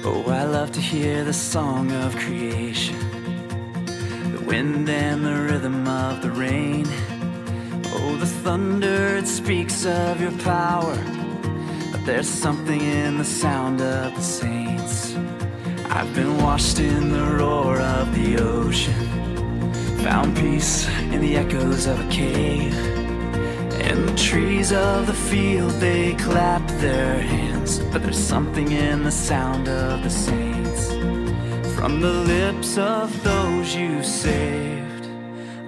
Oh, I love to hear the song of creation, the wind and the rhythm of the rain. Oh, the thunder, it speaks of your power, but there's something in the sound of the saints. I've been washed in the roar of the ocean, found peace in the echoes of a cave. And the trees of the field, they clap their hands, but there's something in the sound of the saints. From the lips of those you saved,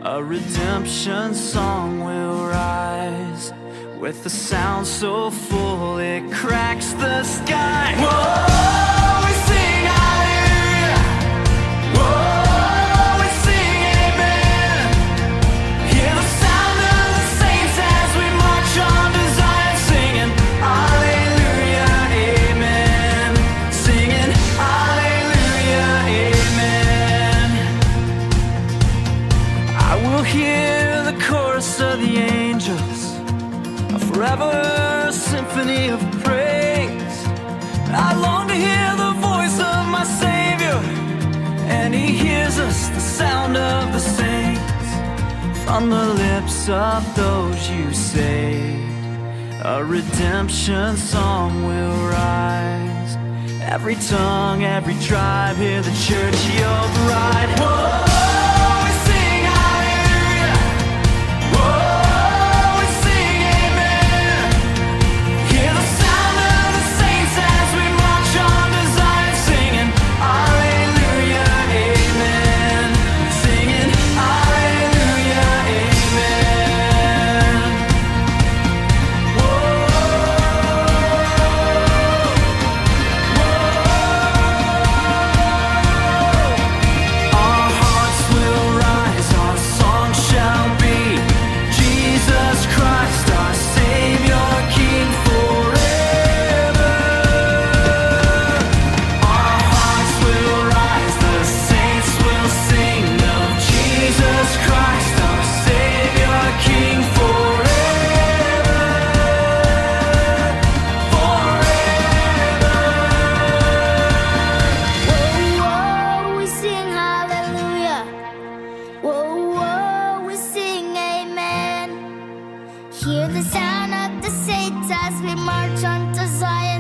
a redemption song will rise, with a sound so full it cracks the sky. Whoa, we sing hallelujah. Whoa, we sing amen. Hear the sound of the saints as we march on to Zion, singing hallelujah, amen. Singing hallelujah, amen. I will hear the chorus of the angels, a forever symphony of praise. I long to hear the voice of my Savior, and He hears us, the sound of the saints. From the lips of those you saved, a redemption song will rise. Every tongue, every tribe, hear the church, your bride. Whoa! Hear the sound of the saints as we march on to Zion.